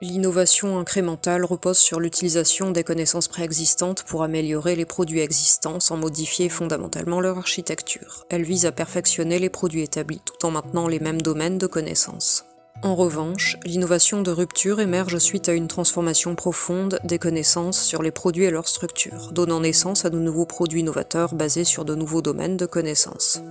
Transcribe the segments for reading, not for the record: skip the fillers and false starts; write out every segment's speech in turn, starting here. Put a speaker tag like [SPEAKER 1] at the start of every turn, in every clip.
[SPEAKER 1] L'innovation incrémentale repose sur l'utilisation des connaissances préexistantes pour améliorer les produits existants sans modifier fondamentalement leur architecture. Elle vise à perfectionner les produits établis tout en maintenant les mêmes domaines de connaissances. En revanche, l'innovation de rupture émerge suite à une transformation profonde des connaissances sur les produits et leur structure, donnant naissance à de nouveaux produits novateurs basés sur de nouveaux domaines de connaissances.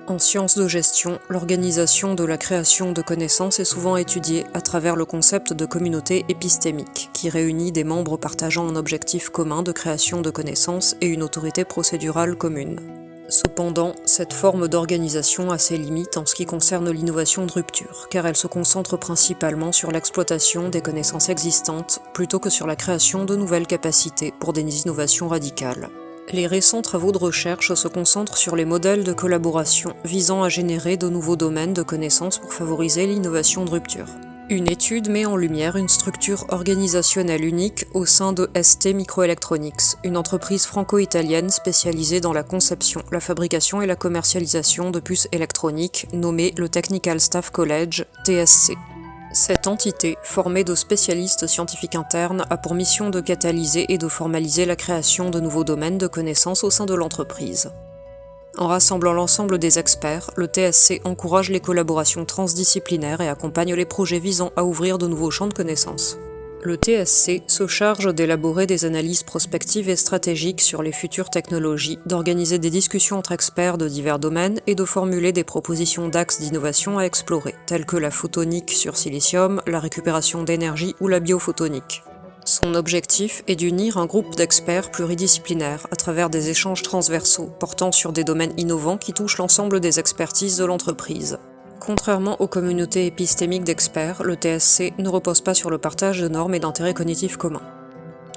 [SPEAKER 1] En sciences de gestion, l'organisation de la création de connaissances est souvent étudiée à travers le concept de communauté épistémique, qui réunit des membres partageant un objectif commun de création de connaissances et une autorité procédurale commune. Cependant, cette forme d'organisation a ses limites en ce qui concerne l'innovation de rupture, car elle se concentre principalement sur l'exploitation des connaissances existantes plutôt que sur la création de nouvelles capacités pour des innovations radicales. Les récents travaux de recherche se concentrent sur les modèles de collaboration visant à générer de nouveaux domaines de connaissances pour favoriser l'innovation de rupture. Une étude met en lumière une structure organisationnelle unique au sein de ST Microelectronics, une entreprise franco-italienne spécialisée dans la conception, la fabrication et la commercialisation de puces électroniques, nommée le Technical Staff College, TSC. Cette entité, formée de spécialistes scientifiques internes, a pour mission de catalyser et de formaliser la création de nouveaux domaines de connaissances au sein de l'entreprise. En rassemblant l'ensemble des experts, le TSC encourage les collaborations transdisciplinaires et accompagne les projets visant à ouvrir de nouveaux champs de connaissances. Le TSC se charge d'élaborer des analyses prospectives et stratégiques sur les futures technologies, d'organiser des discussions entre experts de divers domaines et de formuler des propositions d'axes d'innovation à explorer, tels que la photonique sur silicium, la récupération d'énergie ou la biophotonique. Son objectif est d'unir un groupe d'experts pluridisciplinaires à travers des échanges transversaux portant sur des domaines innovants qui touchent l'ensemble des expertises de l'entreprise. Contrairement aux communautés épistémiques d'experts, le TSC ne repose pas sur le partage de normes et d'intérêts cognitifs communs.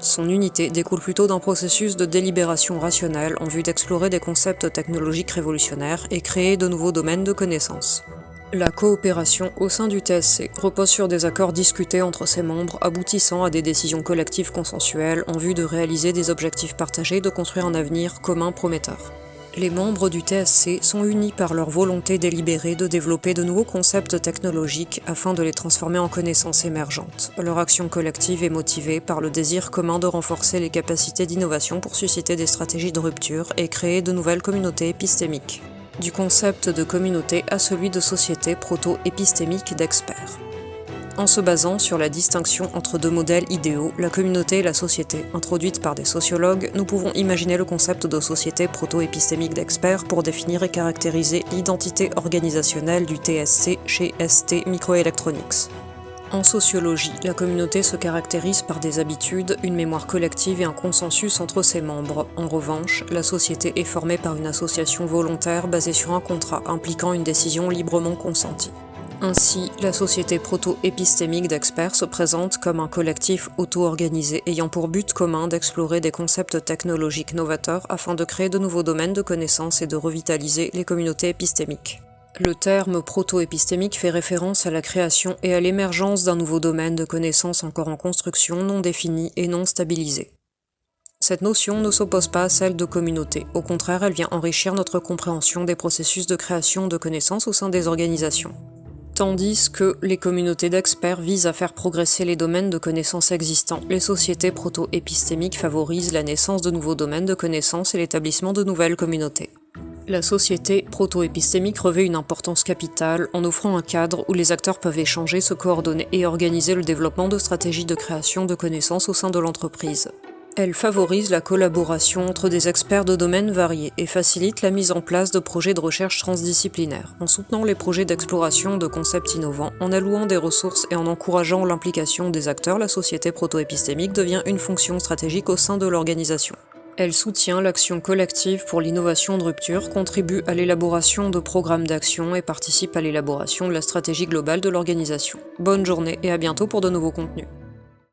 [SPEAKER 1] Son unité découle plutôt d'un processus de délibération rationnelle en vue d'explorer des concepts technologiques révolutionnaires et créer de nouveaux domaines de connaissances. La coopération au sein du TSC repose sur des accords discutés entre ses membres aboutissant à des décisions collectives consensuelles en vue de réaliser des objectifs partagés et de construire un avenir commun prometteur. Les membres du TSC sont unis par leur volonté délibérée de développer de nouveaux concepts technologiques afin de les transformer en connaissances émergentes. Leur action collective est motivée par le désir commun de renforcer les capacités d'innovation pour susciter des stratégies de rupture et créer de nouvelles communautés épistémiques. Du concept de communauté à celui de société proto-épistémique d'experts. En se basant sur la distinction entre deux modèles idéaux, la communauté et la société, introduite par des sociologues, nous pouvons imaginer le concept de société proto-épistémique d'experts pour définir et caractériser l'identité organisationnelle du TSC chez ST Microelectronics. En sociologie, la communauté se caractérise par des habitudes, une mémoire collective et un consensus entre ses membres. En revanche, la société est formée par une association volontaire basée sur un contrat impliquant une décision librement consentie. Ainsi, la société proto-épistémique d'experts se présente comme un collectif auto-organisé ayant pour but commun d'explorer des concepts technologiques novateurs afin de créer de nouveaux domaines de connaissances et de revitaliser les communautés épistémiques. Le terme proto-épistémique fait référence à la création et à l'émergence d'un nouveau domaine de connaissances encore en construction, non défini et non stabilisé. Cette notion ne s'oppose pas à celle de communauté, au contraire elle vient enrichir notre compréhension des processus de création de connaissances au sein des organisations. Tandis que les communautés d'experts visent à faire progresser les domaines de connaissances existants, les sociétés proto-épistémiques favorisent la naissance de nouveaux domaines de connaissances et l'établissement de nouvelles communautés. La société proto-épistémique revêt une importance capitale en offrant un cadre où les acteurs peuvent échanger, se coordonner et organiser le développement de stratégies de création de connaissances au sein de l'entreprise. Elle favorise la collaboration entre des experts de domaines variés et facilite la mise en place de projets de recherche transdisciplinaires, en soutenant les projets d'exploration de concepts innovants, en allouant des ressources et en encourageant l'implication des acteurs. La société proto-épistémique devient une fonction stratégique au sein de l'organisation. Elle soutient l'action collective pour l'innovation de rupture, contribue à l'élaboration de programmes d'action et participe à l'élaboration de la stratégie globale de l'organisation. Bonne journée et à bientôt pour de nouveaux contenus.